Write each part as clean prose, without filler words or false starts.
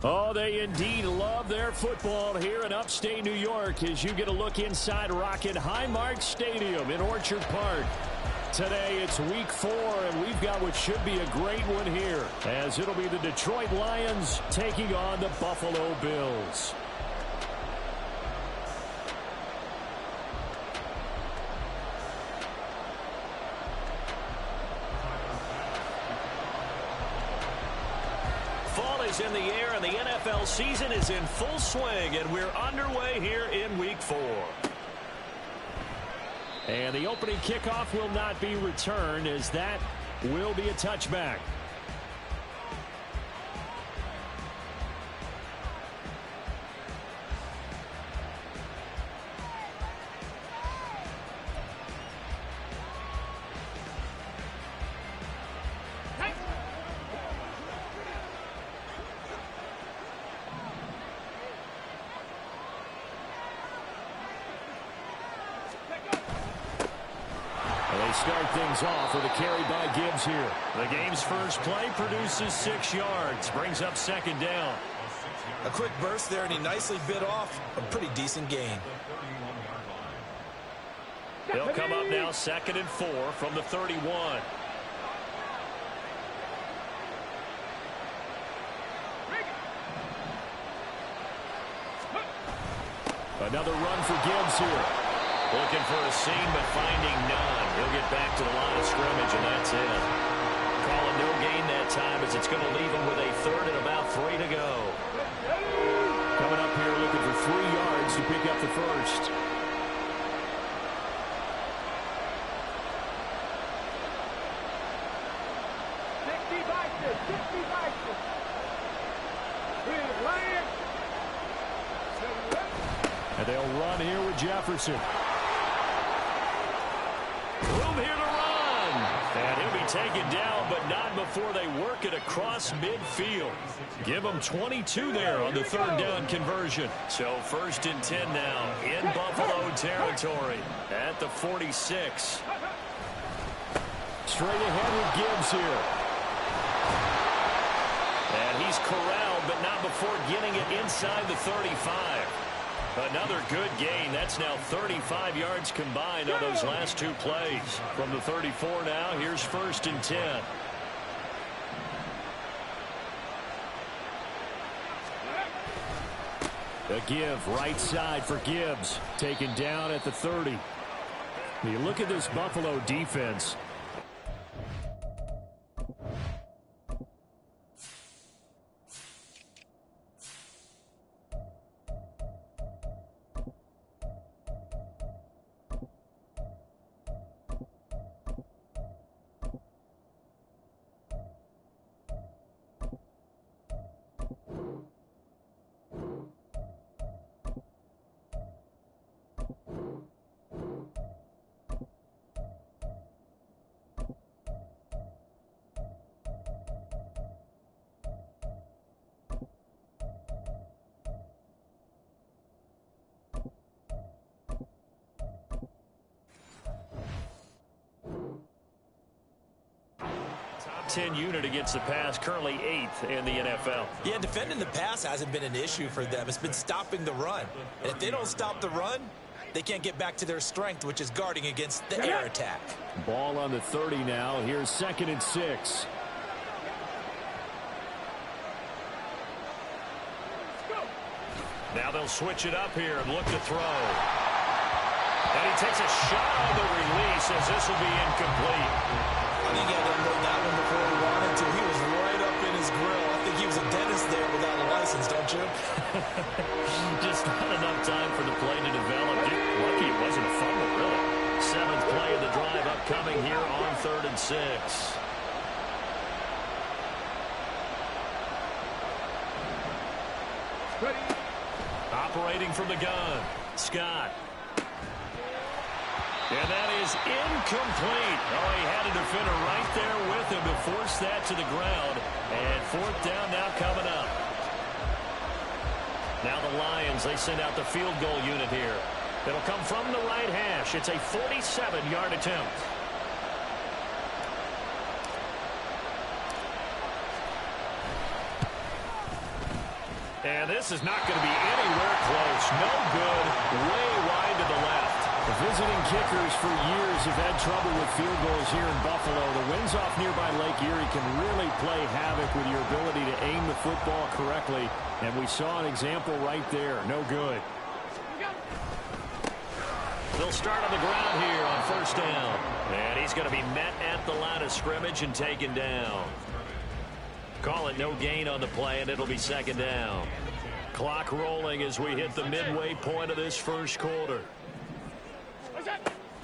Oh, they indeed love their football here in upstate New York as you get a look inside Rocket Highmark Stadium in Orchard Park. Today it's week 4, and we've got what should be a great one here, as it'll be the Detroit Lions taking on the Buffalo Bills. Fall is in the air, and the NFL season is in full swing, and we're underway here in week 4. And the opening kickoff will not be returned, as that will be a touchback. Start things off with a carry by Gibbs here. The game's first play produces 6 yards, brings up second down. A quick burst there, and he nicely bit off a pretty decent gain. They'll come up now 2nd and 4 from the 31. Another run for Gibbs here. Looking for a seam, but finding none. He'll get back to the line of scrimmage, and that's it. Calling no gain that time, as it's going to leave him with a 3rd and about 3 to go. Coming up here looking for 3 yards to pick up the first. And they'll run here with Jefferson. Room here to run. And he'll be taken down, but not before they work it across midfield. Give them 22 there on the 3rd down conversion. So 1st and 10 now in Buffalo territory at the 46. Straight ahead with Gibbs here. And he's corralled, but not before getting it inside the 35. Another good gain. That's now 35 yards combined on those last 2 plays. From the 34 now, here's 1st and 10. A give right side for Gibbs. Taken down at the 30. You look at this Buffalo defense. Top 10 unit against the pass, currently 8th in the NFL. Yeah, defending the pass hasn't been an issue for them. It's been stopping the run. And if they don't stop the run, they can't get back to their strength, which is guarding against the air attack. Ball on the 30 now. Here's 2nd and 6. Now they'll switch it up here and look to throw. And he takes a shot on the release, as this will be incomplete. I think he had to know that one before he wanted to. He was right up in his grill. I think he was a dentist there without a license, don't you? Just not enough time for the play to develop. Just lucky it wasn't a fumble, really. 7th play of the drive upcoming here on 3rd and 6. Ready. Operating from the gun, Scott. And that is incomplete. Oh, he had a defender right there with him to force that to the ground. And 4th down now coming up. Now the Lions, they send out the field goal unit here. It'll come from the right hash. It's a 47-yard attempt. And this is not going to be anywhere close. No good. Way wide to the left. The visiting kickers for years have had trouble with field goals here in Buffalo. The winds off nearby Lake Erie can really play havoc with your ability to aim the football correctly. And we saw an example right there. No good. They'll start on the ground here on first down. And he's going to be met at the line of scrimmage and taken down. Call it no gain on the play, and it'll be second down. Clock rolling as we hit the midway point of this first quarter.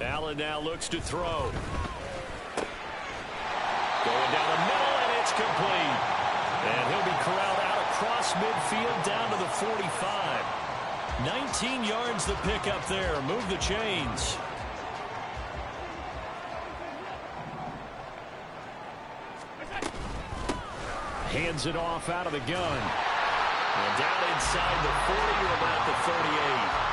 Allen now looks to throw. Going down the middle, and it's complete. And he'll be corralled out across midfield down to the 45. 19 yards the pickup there. Move the chains. Hands it off out of the gun. And down inside the 40 or about the 38.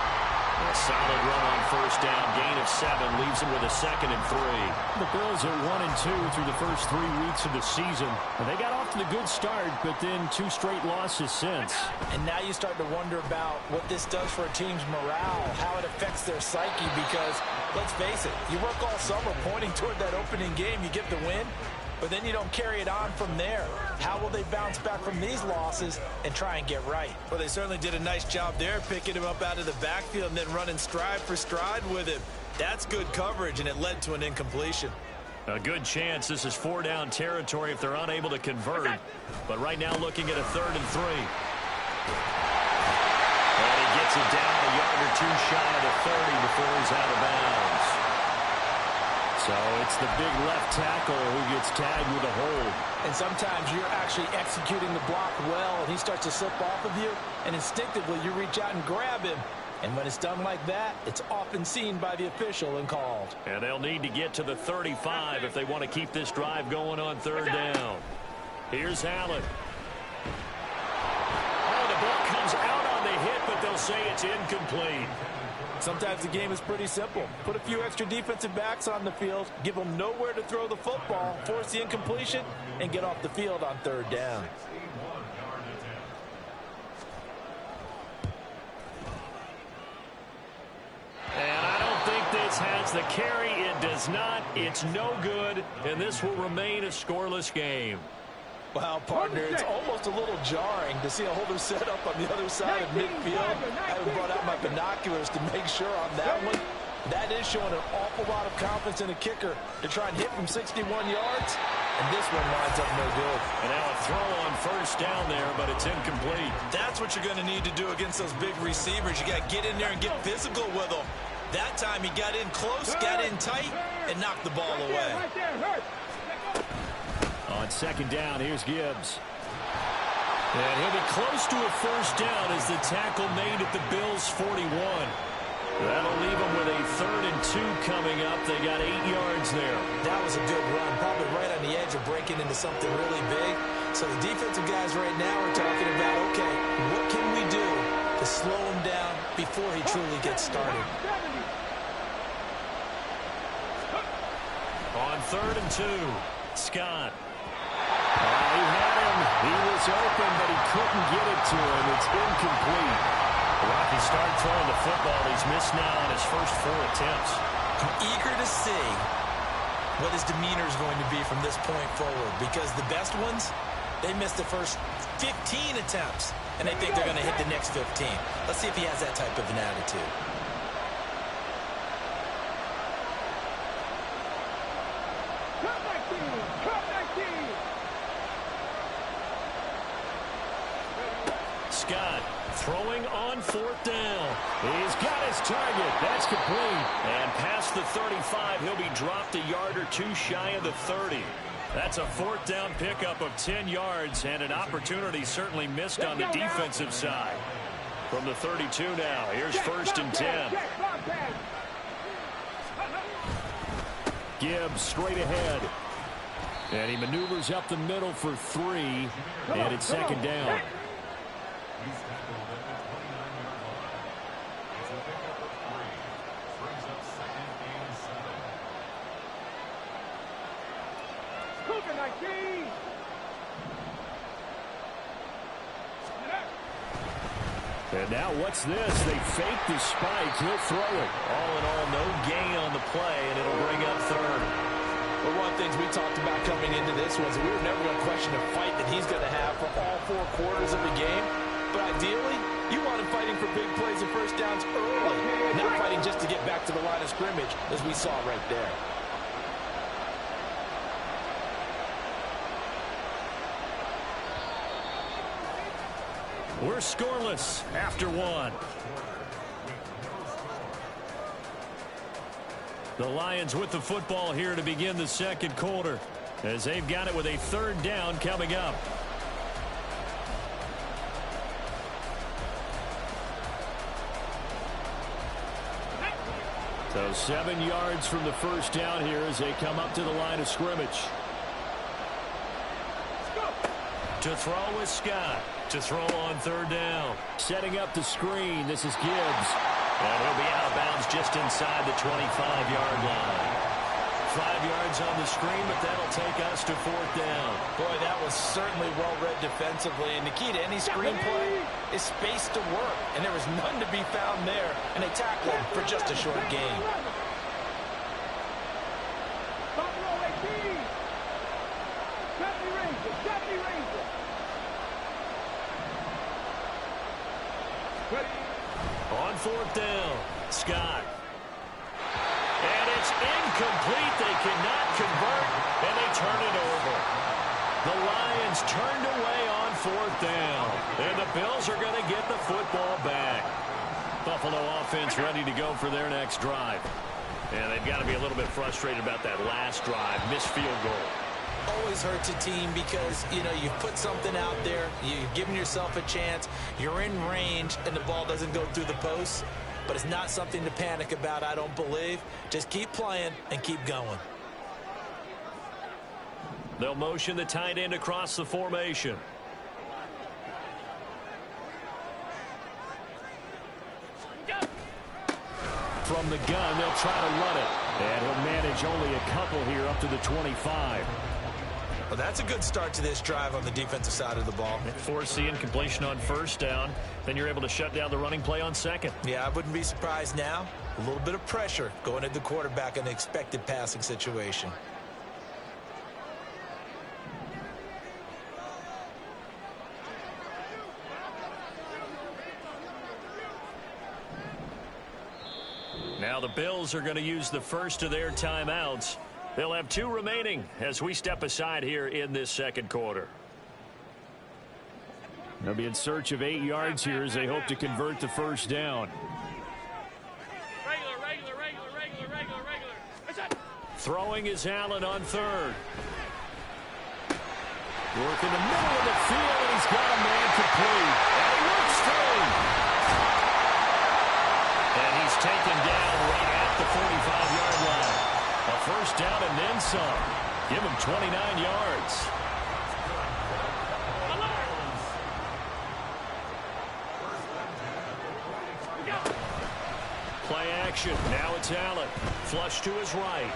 A solid run on first down. Gain of 7 leaves him with a 2nd and 3. The Bills are 1-2 through the first 3 weeks of the season. And they got off to the good start, but then 2 straight losses since. And now you start to wonder about what this does for a team's morale, how it affects their psyche, because, let's face it, you work all summer pointing toward that opening game, you get the win, but then you don't carry it on from there. How will they bounce back from these losses and try and get right? Well, they certainly did a nice job there, picking him up out of the backfield and then running stride for stride with him. That's good coverage, and it led to an incompletion. A good chance this is 4-down territory if they're unable to convert. But right now looking at a 3rd and 3. And he gets it down a yard or 2 shy of the 30 before he's out of bounds. So it's the big left tackle who gets tagged with a hold. And sometimes you're actually executing the block well, and he starts to slip off of you, and instinctively you reach out and grab him. And when it's done like that, it's often seen by the official and called. And they'll need to get to the 35 if they want to keep this drive going on 3rd down. Here's Allen. Oh, the ball comes out on the hit, but they'll say it's incomplete. Sometimes the game is pretty simple. Put a few extra defensive backs on the field, give them nowhere to throw the football, force the incompletion, and get off the field on 3rd down. And I don't think this has the carry. It does not. It's no good, and this will remain a scoreless game. Wow, partner, it's almost a little jarring to see a holder set up on the other side of midfield. I haven't brought out my binoculars to make sure on that one. That is showing an awful lot of confidence in a kicker to try and hit from 61 yards, and this one winds up no good. And now a throw on first down there, but it's incomplete. That's what you're going to need to do against those big receivers. You got to get in there and get physical with them. That time he got in close, got in tight, and knocked the ball away. On 2nd down, here's Gibbs. And he'll be close to a first down as the tackle made at the Bills' 41. That'll leave them with a 3rd and 2 coming up. They got 8 yards there. That was a good run, probably right on the edge of breaking into something really big. So the defensive guys right now are talking about, okay, what can we do to slow him down before he truly gets started? On 3rd and 2, Scott. He had him. He was open, but he couldn't get it to him. It's incomplete. Rocky started throwing the football. He's missed now on his first 4 attempts. I'm eager to see what his demeanor is going to be from this point forward, because the best ones, they missed the first 15 attempts, and they think they're going to hit the next 15. Let's see if he has that type of an attitude. Scott throwing on 4th down. He's got his target. That's complete. And past the 35, he'll be dropped a yard or 2 shy of the 30. That's a 4th down pickup of 10 yards, and an opportunity certainly missed on the defensive side. From the 32 now, here's 1st and 10. Gibbs straight ahead. And he maneuvers up the middle for 3, and it's 2nd down. And now what's this? They fake the spike. He'll throw it. All in all, no gain on the play, and it'll bring up third. Well, one of the things we talked about coming into this was that we were never going to question the fight that he's going to have for all 4 quarters of the game. But ideally, you want him fighting for big plays and first downs early, not fighting just to get back to the line of scrimmage, as we saw right there. We're scoreless after 1. The Lions with the football here to begin the second quarter, as they've got it with a 3rd down coming up. So 7 yards from the first down here as they come up to the line of scrimmage. To throw is Scott. To throw on 3rd down. Setting up the screen. This is Gibbs. And he'll be out of bounds just inside the 25-yard line. 5 yards on the screen, but that'll take us to 4th down. Boy, that was certainly well-read defensively. And the key to any screen play is space to work. And there was none to be found there. And they tackled him for just a short gain. On 4th down, Scott. And it's incomplete. They cannot convert, and they turn it over. The Lions turned away on 4th down, and the Bills are going to get the football back. Buffalo offense ready to go for their next drive. And they've got to be a little bit frustrated about that last drive, missed field goal. Always hurts a team because, you know, you've put something out there, you've given yourself a chance, you're in range, and the ball doesn't go through the posts. But it's not something to panic about, I don't believe. Just keep playing and keep going. They'll motion the tight end across the formation. From the gun, they'll try to run it. And he'll manage only a couple here up to the 25. Well, that's a good start to this drive on the defensive side of the ball. Force the incompletion on 1st down. Then you're able to shut down the running play on 2nd. Yeah, I wouldn't be surprised now. A little bit of pressure going at the quarterback in an expected passing situation. Now the Bills are going to use the first of their timeouts. They'll have 2 remaining as we step aside here in this second quarter. They'll be in search of 8 yards here as they hope to convert the first down. Throwing is Allen on 3rd. Work in the middle of the field, and he's got a man complete. And he looks through. And he's taken down right at the 45-yard line. A first down and then some. Give him 29 yards. Play action. Now it's Allen. Flush to his right.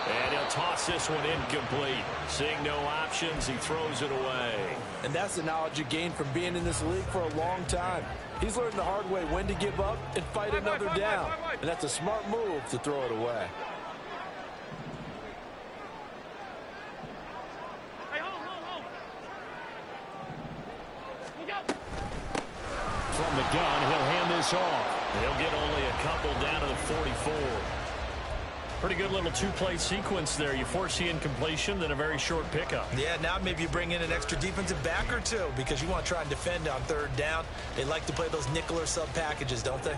And he'll toss this one incomplete. Seeing no options, he throws it away. And that's the knowledge you gain from being in this league for a long time. He's learned the hard way when to give up and fight another down. And that's a smart move to throw it away. From the gun, he'll hand this off. He'll get only a couple down to the 44. Pretty good little 2-play sequence there. You force the incompletion, then a very short pickup. Yeah, now maybe you bring in an extra defensive back or 2 because you want to try and defend on 3rd down. They like to play those nickel or sub packages, don't they?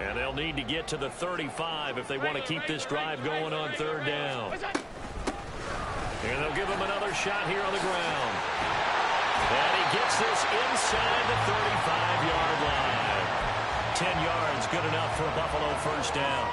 And they'll need to get to the 35 if they want to keep this drive going on 3rd down. And they'll give him another shot here on the ground. And he gets this inside the 35-yard line. 10 yards, good enough for a Buffalo first down.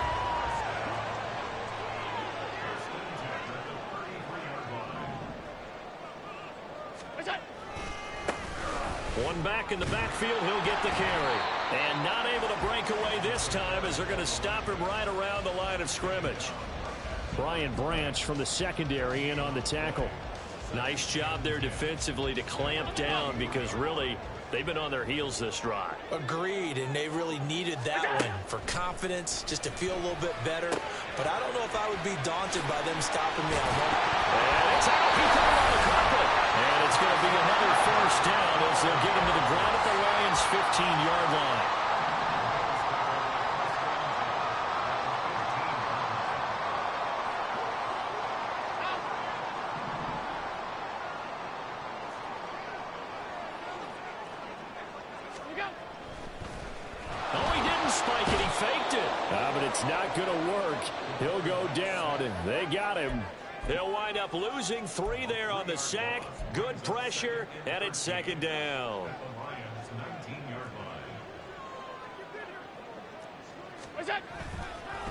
One back in the backfield, he'll get the carry. And not able to break away this time as they're going to stop him right around the line of scrimmage. Brian Branch from the secondary in on the tackle. Nice job there defensively to clamp down because really They've been on their heels this drive. Agreed, and they really needed that one for confidence, just to feel a little bit better. But I don't know if I would be daunted by them stopping me on one. And it's out. He threw it on the carpet. And it's going to be another first down as they'll get him to the ground at the Lions' 15-yard line. It's not going to work. He'll go down. They got him. They'll wind up losing 3 there on the sack. Good pressure, and it's second down.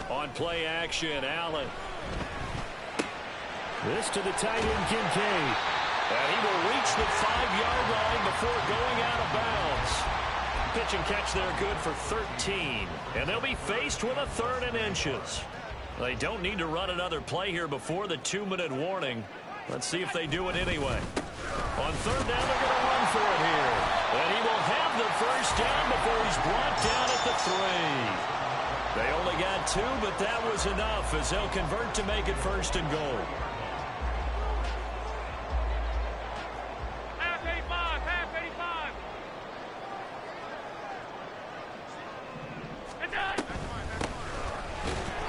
On play action, Allen. This to the tight end, Kincaid. And he will reach the 5-yard line before going out of bounds. Pitch and catch there, good for 13. And they'll be faced with a 3rd and inches. They don't need to run another play here before the 2-minute warning. Let's see if they do it anyway. On 3rd down, they're going to run for it here. And he will have the first down before he's brought down at the 3. They only got 2, but that was enough as they'll convert to make it 1st and goal.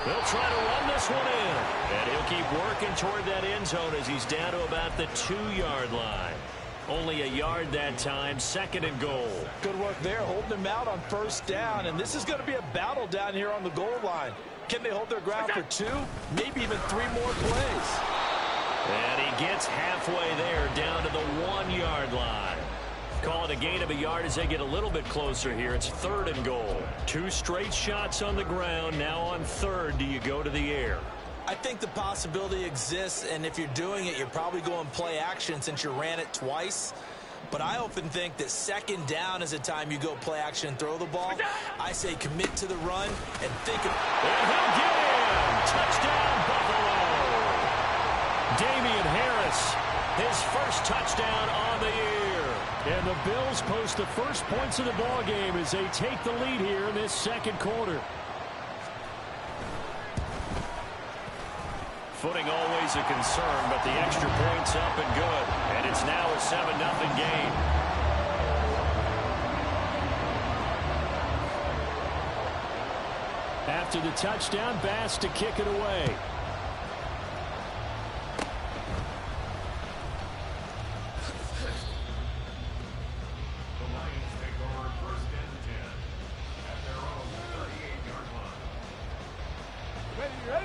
They'll try to run this one in. And he'll keep working toward that end zone as he's down to about the 2-yard line. Only a yard that time, 2nd and goal. Good work there, holding him out on 1st down. And this is going to be a battle down here on the goal line. Can they hold their ground for 2? Maybe even 3 more plays. And he gets halfway there, down to the 1-yard line. Call it a gain of a yard as they get a little bit closer here. It's 3rd and goal. 2 straight shots on the ground. Now on 3rd, do you go to the air? I think the possibility exists, and if you're doing it, you're probably going play action since you ran it twice. But I often think that 2nd down is the time you go play action and throw the ball. I say commit to the run and think of... And he'll get in! Touchdown, Buffalo! Damian Harris, his first touchdown on the year. And the Bills post the first points of the ball game as they take the lead here in this 2nd quarter. Footing always a concern, but the extra point's up and good. And it's now a 7-0 game. After the touchdown, Bass to kick it away.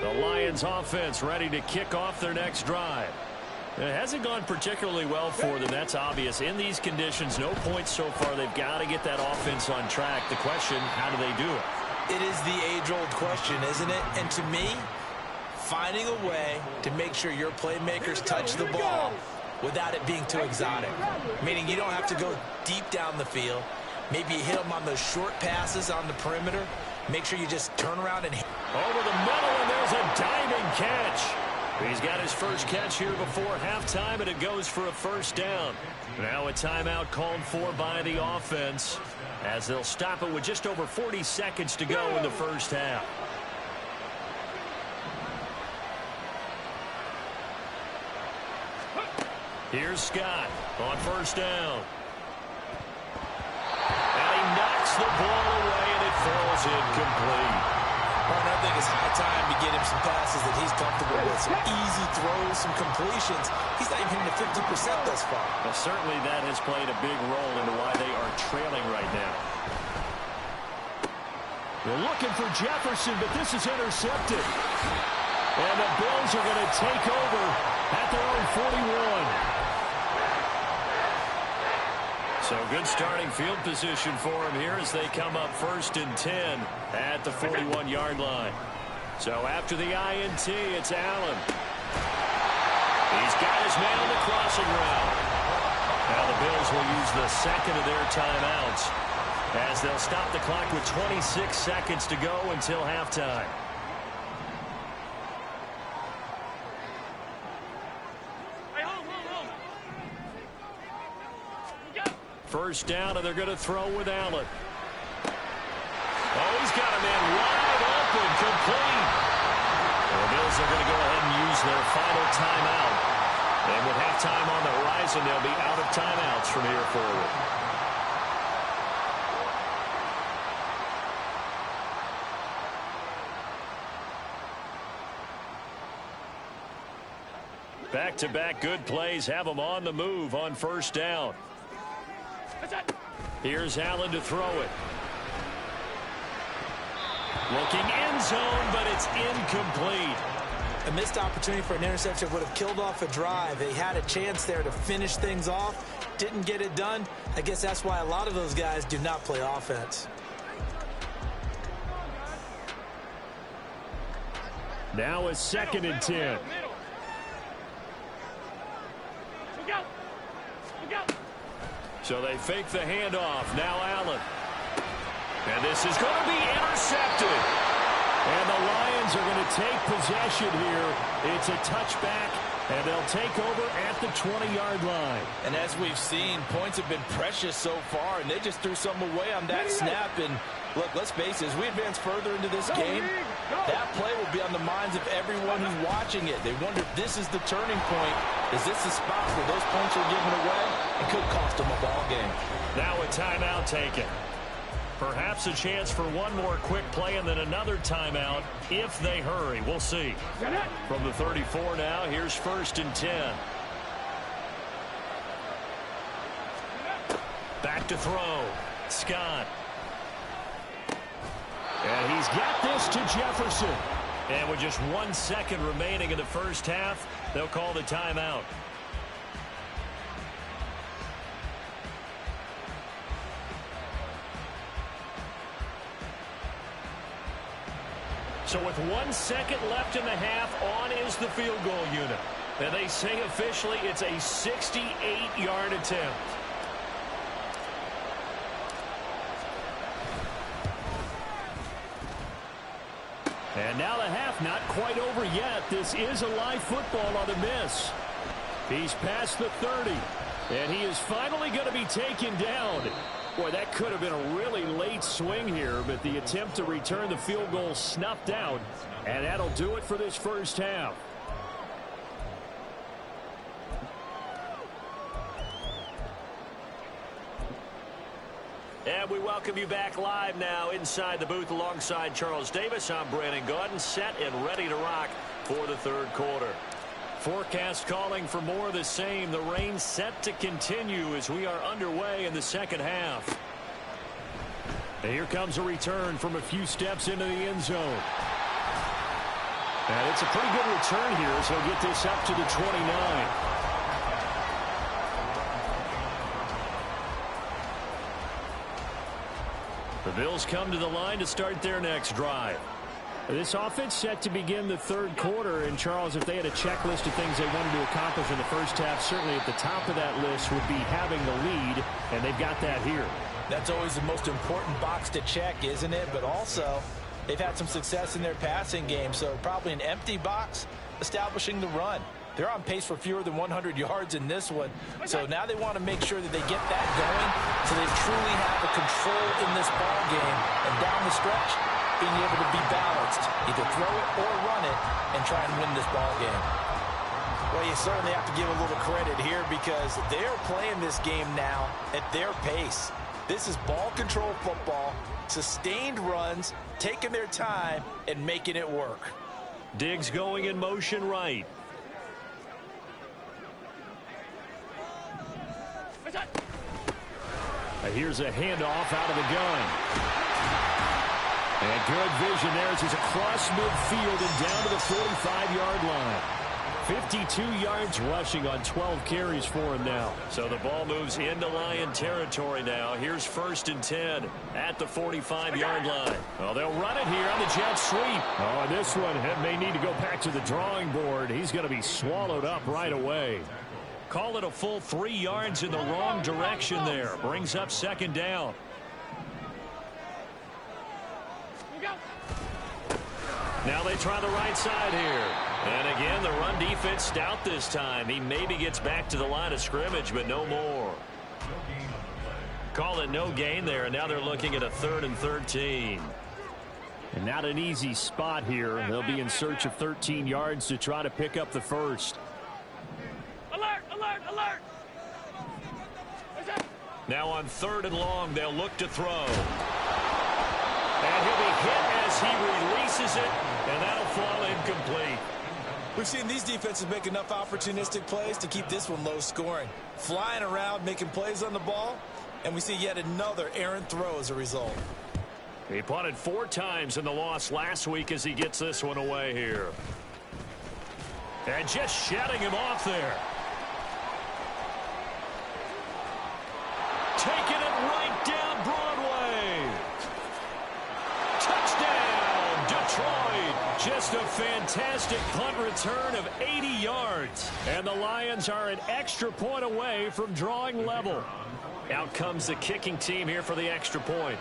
The Lions offense ready to kick off their next drive. It hasn't gone particularly well for them. That's obvious. In these conditions, no points so far. They've got to get that offense on track. The question, how do they do it? It is the age-old question, isn't it? And to me, finding a way to make sure your playmakers touch the ball without it being too exotic. Meaning you don't have to go deep down the field. Maybe you hit them on those short passes on the perimeter. Make sure you just turn around and hit. Over the middle, and there's a diving catch. He's got his first catch here before halftime, and it goes for a 1st down. Now a timeout called for by the offense as they'll stop it with just over 40 seconds to go in the 1st half. Here's Scott on 1st down. And he knocks the ball away, and it falls incomplete. I think it's high time to get him some passes that he's comfortable with. Some easy throws, some completions. He's not even hitting the 50% thus far. Well, certainly that has played a big role into why they are trailing right now. They're looking for Jefferson, but this is intercepted. And the Bills are going to take over at their own 41. So good starting field position for him here as they come up 1st and 10 at the 41-yard line. So after the INT, it's Allen. He's got his man on the crossing route. Now the Bills will use the 2nd of their timeouts as they'll stop the clock with 26 seconds to go until halftime. First down, and they're going to throw with Allen. Oh, he's got a man wide open, complete. The Bills are going to go ahead and use their final timeout. And with halftime on the horizon, they'll be out of timeouts from here forward. Back-to-back good plays have them on the move on first down. Here's Allen to throw it. Looking end zone, but it's incomplete. A missed opportunity for an interception would have killed off a drive. They had a chance there to finish things off. Didn't get it done. I guess that's why a lot of those guys do not play offense. Now it's 2nd and 10. So they fake the handoff. Now Allen. And this is going to be intercepted. And the Lions are going to take possession here. It's a touchback, and they'll take over at the 20-yard line. And as we've seen, points have been precious so far, and they just threw something away on that snap. And look, let's face it, as we advance further into this game, that play will be on the minds of everyone who's watching it. They wonder if this is the turning point. Is this the spot where those points are given away? It could cost them a ball game. Now a timeout taken. Perhaps a chance for one more quick play and then another timeout if they hurry. We'll see. From the 34 now, here's 1st and 10. Back to throw. Scott. And he's got this to Jefferson. And with just 1 second remaining in the first half, they'll call the timeout. So with 1 second left in the half, on is the field goal unit. And they say officially it's a 68-yard attempt. And now the half not quite over yet. This is a live football on the miss. He's past the 30. And he is finally going to be taken down. Boy, that could have been a really late swing here, but the attempt to return the field goal snuffed out, and that'll do it for this first half. And we welcome you back live now inside the booth alongside Charles Davis. I'm Brandon Gaudin, set and ready to rock for the third quarter. Forecast calling for more of the same. The rain set to continue as we are underway in the second half. And here comes a return from a few steps into the end zone. And it's a pretty good return here, so he'll get this up to the 29. The Bills come to the line to start their next drive. This offense set to begin the third quarter, and Charles, if they had a checklist of things they wanted to accomplish in the first half, certainly at the top of that list would be having the lead, and they've got that here. That's always the most important box to check, isn't it? But also, they've had some success in their passing game, so probably an empty box establishing the run. They're on pace for fewer than 100 yards in this one, so now they want to make sure that they get that going so they truly have the control in this ball game, and down the stretch, being able to be balanced, either throw it or run it and try and win this ball game. Well, you certainly have to give a little credit here because they're playing this game now at their pace. This is ball control football, sustained runs, taking their time and making it work. Diggs going in motion right. Here's a handoff out of the gun. And good vision there as he's across midfield and down to the 45-yard line. 52 yards rushing on 12 carries for him now. So the ball moves into Lion territory now. Here's 1st and 10 at the 45-yard line. Well, they'll run it here on the jet sweep. Oh, this one may need to go back to the drawing board. He's going to be swallowed up right away. Call it a full 3 yards in the wrong direction there. Brings up 2nd down. Now they try the right side here. And again, the run defense stout this time. He maybe gets back to the line of scrimmage, but no more. Call it no gain there, and now they're looking at a 3rd and 13. And not an easy spot here. They'll be in search of 13 yards to try to pick up the first. Alert, alert, alert! Now on 3rd and long, they'll look to throw. And he'll be hit as he releases it, and that'll fall incomplete. We've seen these defenses make enough opportunistic plays to keep this one low scoring. Flying around, making plays on the ball, and we see yet another errant throw as a result. He punted 4 times in the loss last week as he gets this one away here. And just shutting him off there. Taking it right down Broadway. Touchdown, Detroit. Just a fantastic punt return of 80 yards. And the Lions are an extra point away from drawing level. Out comes the kicking team here for the extra point.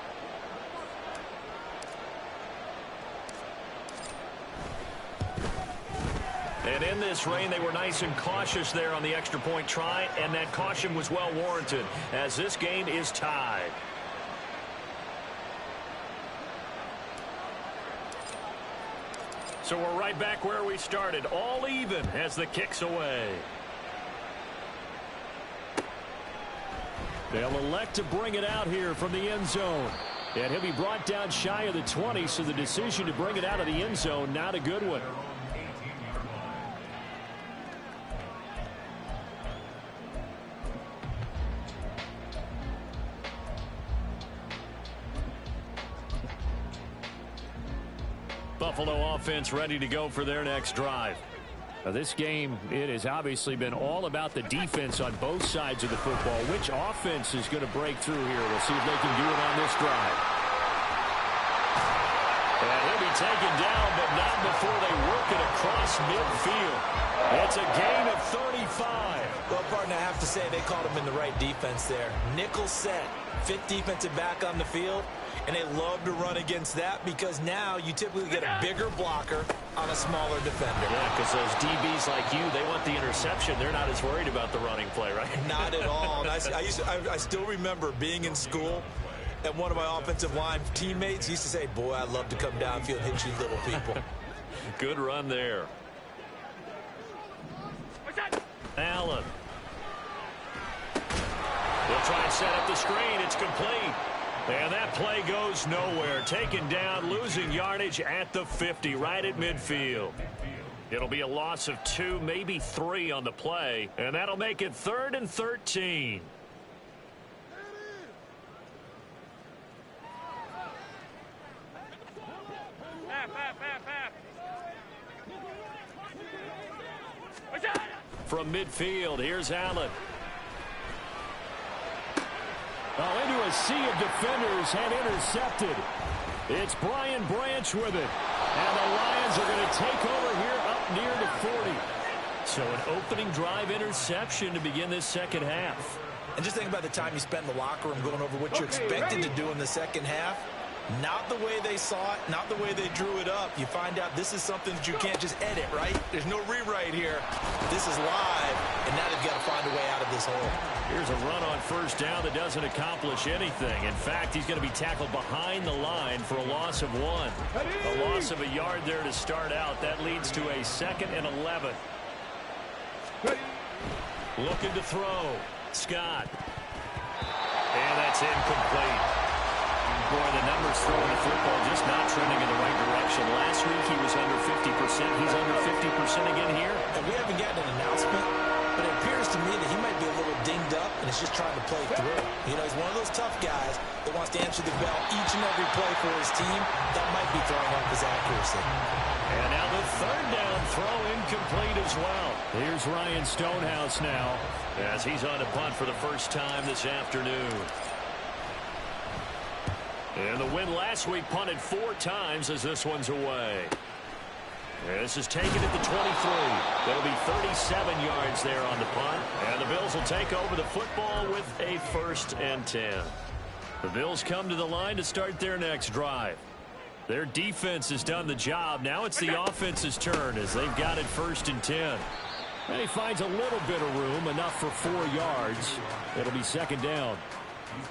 And in this rain, they were nice and cautious there on the extra point try, and that caution was well warranted as this game is tied. So we're right back where we started, all even as the kick's away. They'll elect to bring it out here from the end zone. And he'll be brought down shy of the 20, so the decision to bring it out of the end zone, not a good one. Buffalo offense ready to go for their next drive. Now this game, it has obviously been all about the defense on both sides of the football. Which offense is going to break through here? We'll see if they can do it on this drive. And he'll be taken down, but not before they work it across midfield. It's a gain of 35. Well, partner, I have to say they called him in the right defense there. Nickel set, fit defensive back on the field. And they love to run against that because now you typically get a bigger blocker on a smaller defender. Yeah, because those DBs like you, they want the interception. They're not as worried about the running play, right? Not at all. And I still remember being in school, and one of my offensive line teammates used to say, boy, I'd love to come downfield and hit you little people. Good run there. Allen. They'll try and set up the screen. It's complete. And that play goes nowhere. Taken down, losing yardage at the 50, right at midfield. It'll be a loss of 2, maybe 3 on the play. And that'll make it 3rd and 13. From midfield, here's Allen. Oh, into a sea of defenders and intercepted. It's Brian Branch with it. And the Lions are going to take over here up near the 40. So an opening drive interception to begin this second half. And just think about the time you spend in the locker room going over what you're expected to do in the second half. Not the way they saw it, not the way they drew it up. You find out this is something that you can't just edit, right? There's no rewrite here. This is live, and now they've got to find a way out of this hole. Here's a run on first down that doesn't accomplish anything. In fact, he's going to be tackled behind the line for a loss of 1. A loss of a yard there to start out. That leads to a 2nd and 11. Looking to throw. Scott. And that's incomplete. Boy, the numbers throwing the football just not trending in the right direction. Last week he was under 50%. He's under 50% again here. And we haven't gotten an announcement, but it appears to me that he might be a little dinged up and is just trying to play through. You know, he's one of those tough guys that wants to answer the bell each and every play for his team. That might be throwing off his accuracy. And now the 3rd down throw incomplete as well. Here's Ryan Stonehouse now, as he's on a punt for the first time this afternoon. And the win last week punted 4 times as this one's away. And this is taken at the 23. That'll be 37 yards there on the punt. And the Bills will take over the football with a 1st and 10. The Bills come to the line to start their next drive. Their defense has done the job. Now it's the offense's turn as they've got it 1st and 10. And he finds a little bit of room, enough for 4 yards. It'll be 2nd down.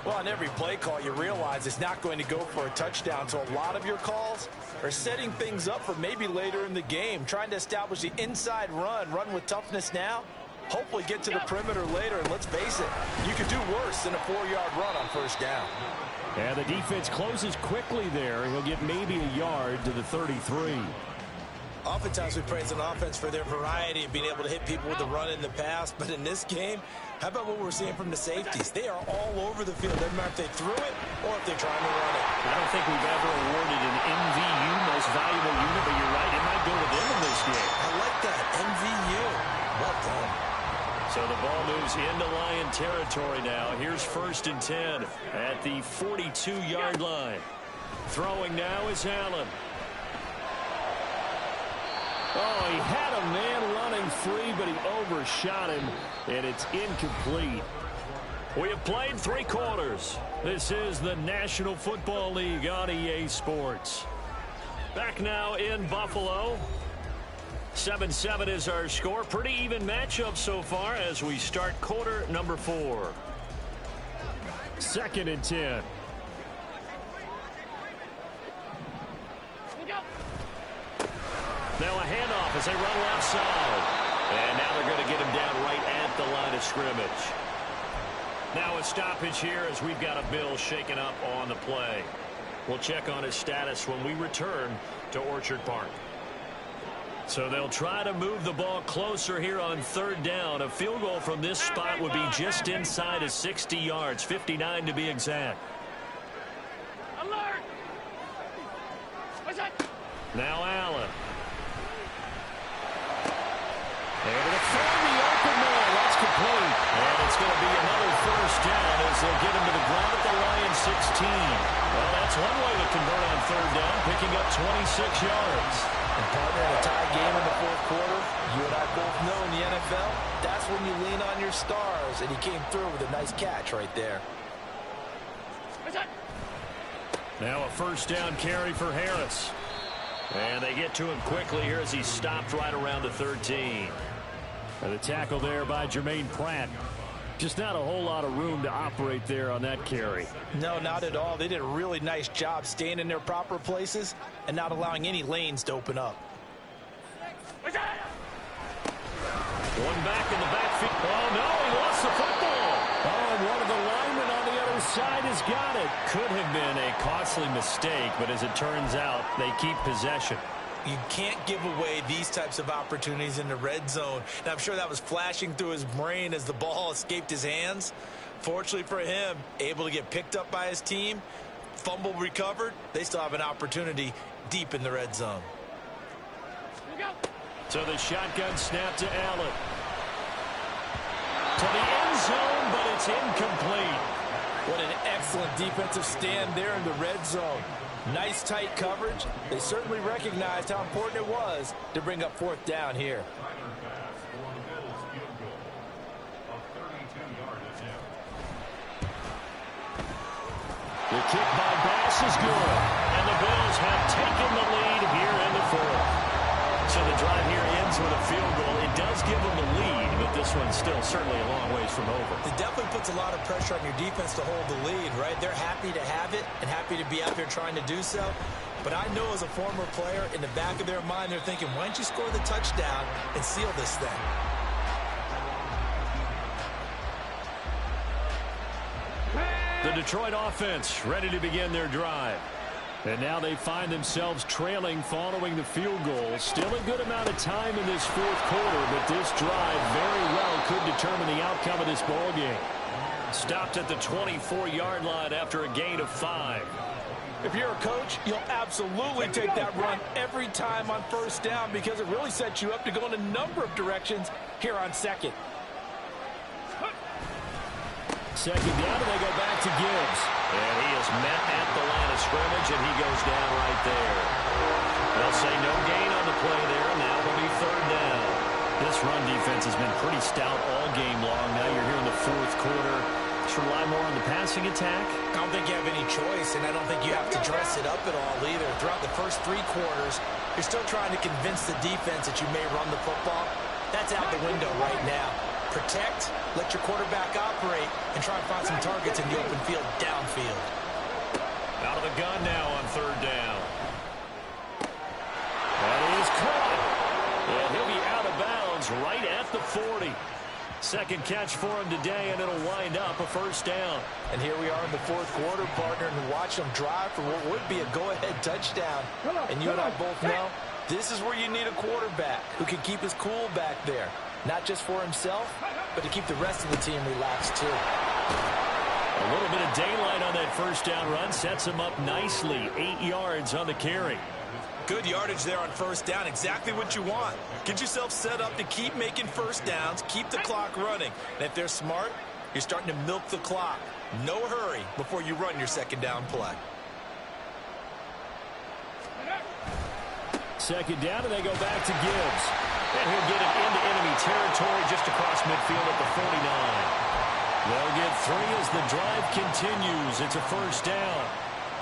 Well, on every play call, you realize it's not going to go for a touchdown, so a lot of your calls are setting things up for maybe later in the game, trying to establish the inside run with toughness now, hopefully get to the perimeter later, and let's face it, you could do worse than a 4-yard run on first down. And the defense closes quickly there. He'll get maybe a yard to the 33. Oftentimes we praise an offense for their variety of being able to hit people with the run in the past, but in this game, how about what we're seeing from the safeties? They are all over the field. Doesn't matter if they threw it or if they're trying to run it. I don't think we've ever awarded an MVU, most valuable unit, but you're right, it might go to them in this game. I like that, MVU. Well done. So the ball moves into Lion territory now. Here's 1st and 10 at the 42-yard line. Throwing now is Allen. Oh, he had a man running free, but he overshot him, and it's incomplete. We have played 3 quarters. This is the National Football League on EA Sports. Back now in Buffalo. 7-7 is our score. Pretty even matchup so far as we start quarter number 4. 2nd and 10. Now a handoff as they run left side. And now they're going to get him down right at the line of scrimmage. Now a stoppage here as we've got a Bill shaken up on the play. We'll check on his status when we return to Orchard Park. So they'll try to move the ball closer here on 3rd down. A field goal from this spot would be just inside of 60 yards, 59 to be exact. Alert! Now Allen. Able to find the open man. That's complete. And it's going to be another 1st down as they'll get him to the ground at the Lions 16. Well, that's one way to convert on 3rd down, picking up 26 yards. And partner, in a tie game in the 4th quarter, you and I both know in the NFL, that's when you lean on your stars, and he came through with a nice catch right there. Now a 1st down carry for Harris. And they get to him quickly here as he stopped right around the 13. And the tackle there by Jermaine Pratt. Just not a whole lot of room to operate there on that carry. No, not at all. They did a really nice job staying in their proper places and not allowing any lanes to open up. One back in the backfield. Oh, no, he lost the football. Oh, and one of the linemen on the other side has got it. Could have been a costly mistake, but as it turns out, they keep possession. You can't give away these types of opportunities in the red zone. And I'm sure that was flashing through his brain as the ball escaped his hands. Fortunately for him, able to get picked up by his team, fumble recovered. They still have an opportunity deep in the red zone. So the shotgun snap to Allen. To the end zone, but it's incomplete. What an excellent defensive stand there in the red zone. Nice tight coverage. They certainly recognized how important it was to bring up 4th down here. The kick by Bass is good. And the Bills have taken the lead here in the 4th. So the drive here ends with a field goal. It does give them the lead, but this one's still certainly a long ways from over. It definitely puts a lot of pressure on your defense to hold the lead, right? They're happy to have it and happy to be out there trying to do so. But I know as a former player, in the back of their mind, they're thinking, why don't you score the touchdown and seal this thing? The Detroit offense ready to begin their drive. And now they find themselves trailing following the field goal. Still a good amount of time in this 4th quarter, but this drive very well could determine the outcome of this ball game. Stopped at the 24-yard line after a gain of 5. If you're a coach, you'll absolutely take that run every time on 1st down because it really sets you up to go in a number of directions here on 2nd. 2nd down, and they go back to Gibbs. And he is met at the line of scrimmage, and he goes down right there. They'll say no gain on the play there, and now it'll be 3rd down. This run defense has been pretty stout all game long. Now you're here in the 4th quarter. Should rely more on the passing attack? I don't think you have any choice, and I don't think you have to dress it up at all either. Throughout the first 3 quarters, you're still trying to convince the defense that you may run the football. That's out the window right now. Protect, let your quarterback operate, and try and find some targets in the open field downfield. Out of the gun now on third down. That is caught. And he'll be out of bounds right at the 40. Second catch for him today, and it'll wind up a first down. And here we are in the fourth quarter, partner, and watch them drive for what would be a go-ahead touchdown. And you and I both know this is where you need a quarterback who can keep his cool back there. Not just for himself, but to keep the rest of the team relaxed, too. A little bit of daylight on that first down run sets him up nicely. 8 yards on the carry. Good yardage there on first down. Exactly what you want. Get yourself set up to keep making first downs, keep the clock running. And if they're smart, you're starting to milk the clock. No hurry before you run your second down play. Second down, and they go back to Gibbs. And he'll get it into enemy territory just across midfield at the 49. They'll get 3 as the drive continues. It's a first down.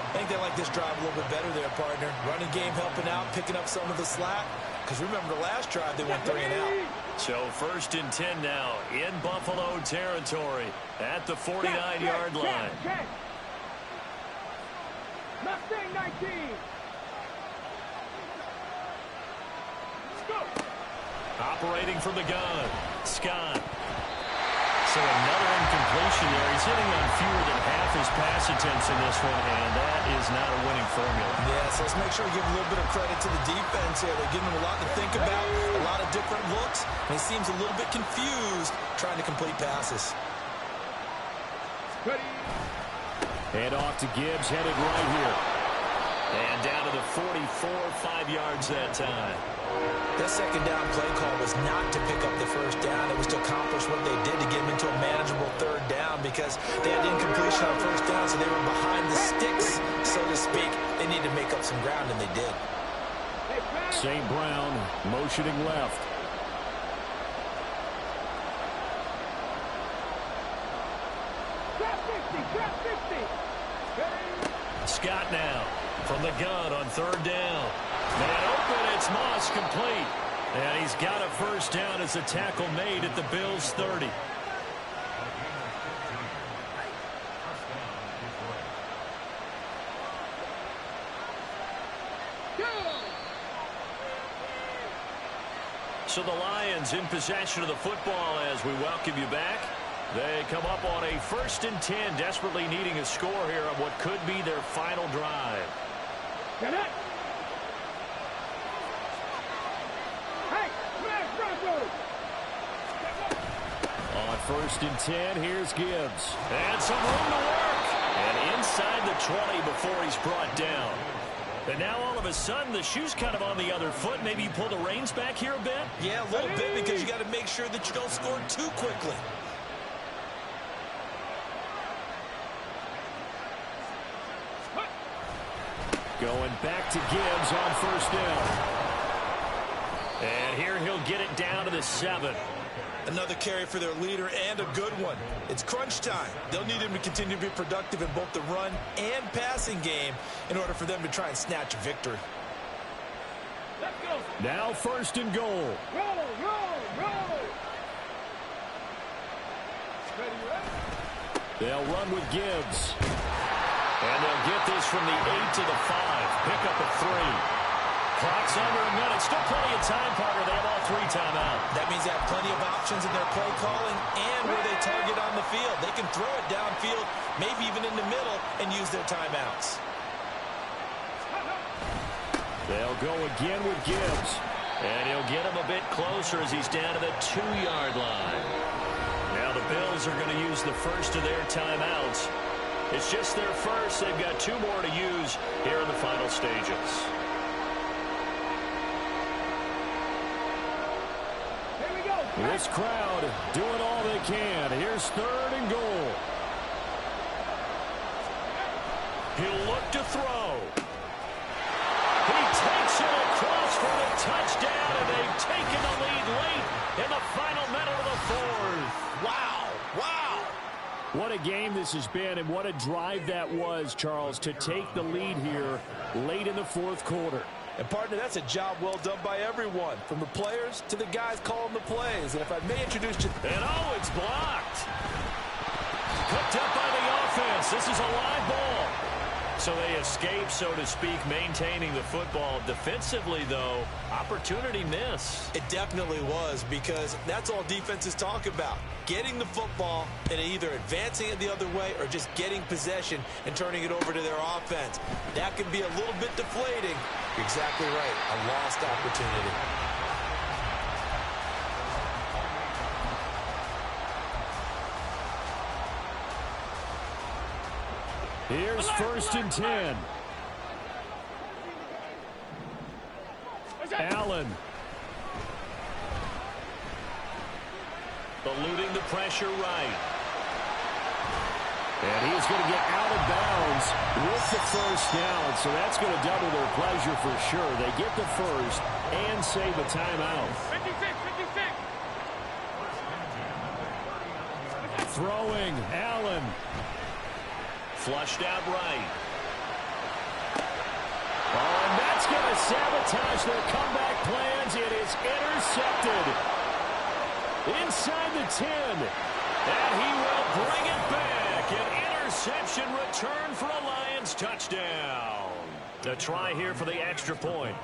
I think they like this drive a little bit better there, partner. Running game helping out, picking up some of the slack. Because remember the last drive, they went 3 and out. So first and 10 now in Buffalo territory at the 49-yard line. Mustang 19. Operating from the gun, Scott. So another incompletion there. He's hitting on fewer than half his pass attempts in this one, and that is not a winning formula. Yeah, so let's make sure we give a little bit of credit to the defense here. They're giving him a lot to think about, a lot of different looks, and he seems a little bit confused trying to complete passes. Head off to Gibbs, headed right here. And down to the 44, 5 yards that time. That second down play call was not to pick up the first down. It was to accomplish what they did to get him into a manageable third down because they had incompletion on first down, so they were behind the sticks, so to speak. They needed to make up some ground, and they did. St. Brown motioning left. Scott now from the gun on third down. Man open, it's Moss complete. And he's got a first down as a tackle made at the Bills' 30. So the Lions in possession of the football as we welcome you back. They come up on a first and 10, desperately needing a score here on what could be their final drive. Get it. Hey, smash Broncos. On first and 10, here's Gibbs. And some room to work. And inside the 20 before he's brought down. And now all of a sudden the shoe's kind of on the other foot. Maybe you pull the reins back here a bit? Yeah, a little bit because you got to make sure that you don't score too quickly. Going back to Gibbs on first down. And here he'll get it down to the 7. Another carry for their leader and a good one. It's crunch time. They'll need him to continue to be productive in both the run and passing game in order for them to try and snatch a victory. Let's go. Now first and goal. Roll, roll, roll. Ready, ready. They'll run with Gibbs. And they'll get this from the 8 to the 5. Pick up a 3. Clock's under a minute. Still plenty of time, partner. They have all 3 timeouts. That means they have plenty of options in their play calling and where they target on the field. They can throw it downfield, maybe even in the middle, and use their timeouts. They'll go again with Gibbs. And he'll get him a bit closer as he's down to the 2-yard line. Now the Bills are going to use the first of their timeouts. It's just their first. They've got 2 more to use here in the final stages. This crowd doing all they can. Here's third and goal. He'll look to throw. He takes it across for the touchdown, and they've taken the lead late in the final minute of the 4th. Wow, wow. What a game this has been, and what a drive that was, Charles, to take the lead here late in the 4th quarter. And, partner, that's a job well done by everyone, from the players to the guys calling the plays. And if I may introduce you... And, oh, it's blocked. Picked up by the offense. This is a live ball. So they escape, so to speak, maintaining the football. Defensively, though, opportunity miss. It definitely was, because that's all defenses talk about. Getting the football and either advancing it the other way or just getting possession and turning it over to their offense. That can be a little bit deflating. You're exactly right. A lost opportunity. Here's 1st and 10. Allen. Eluding the pressure right. And he's going to get out of bounds with the first down, so that's going to double their pleasure for sure. They get the first and save a timeout. 56. Throwing, Allen. Flushed out right. Oh, and that's going to sabotage their comeback plans. It is intercepted inside the 10. And he will bring it back. An interception return for a Lions touchdown. A try here for the extra point.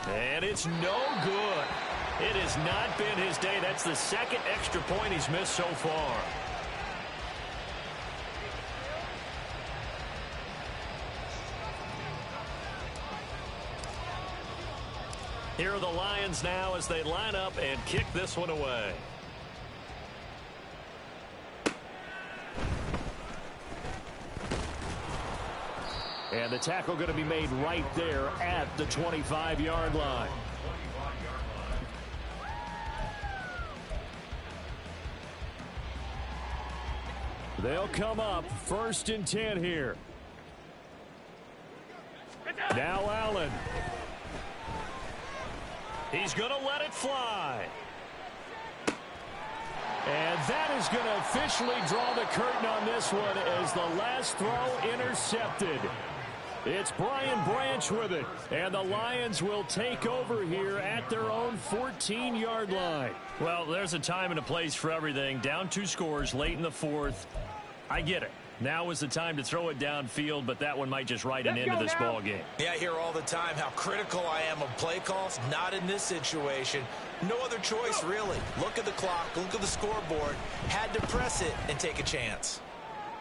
And it's no good. It has not been his day. That's the second extra point he's missed so far. Here are the Lions now as they line up and kick this one away. And the tackle going to be made right there at the 25-yard line. They'll come up 1st and 10 here. Now Allen. He's going to let it fly. And that is going to officially draw the curtain on this one as the last throw intercepted. It's Brian Branch with it. And the Lions will take over here at their own 14-yard line. Well, there's a time and a place for everything. Down 2 scores late in the 4th. I get it. Now is the time to throw it downfield, but that one might just write an end to this ball game. Yeah, I hear all the time how critical I am of play calls. Not in this situation. No other choice, really. Look at the clock. Look at the scoreboard. Had to press it and take a chance.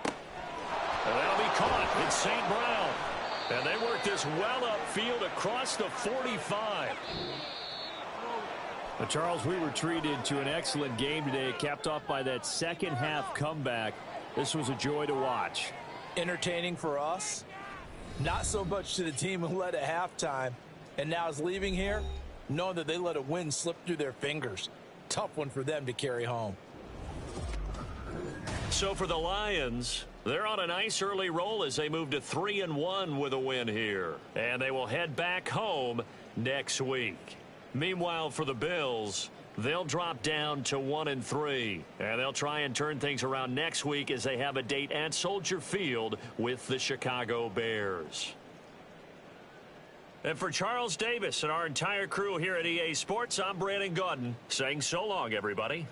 And that'll be caught. It's St. Brown. And they work this well upfield across the 45. But Charles, we were treated to an excellent game today, capped off by that second-half comeback. This was a joy to watch. Entertaining for us. Not so much to the team who led at halftime and now is leaving here, knowing that they let a win slip through their fingers. Tough one for them to carry home. So for the Lions, they're on a nice early roll as they move to 3-1 with a win here. And they will head back home next week. Meanwhile, for the Bills, they'll drop down to 1-3. And they'll try and turn things around next week as they have a date at Soldier Field with the Chicago Bears. And for Charles Davis and our entire crew here at EA Sports, I'm Brandon Gaudin saying so long, everybody.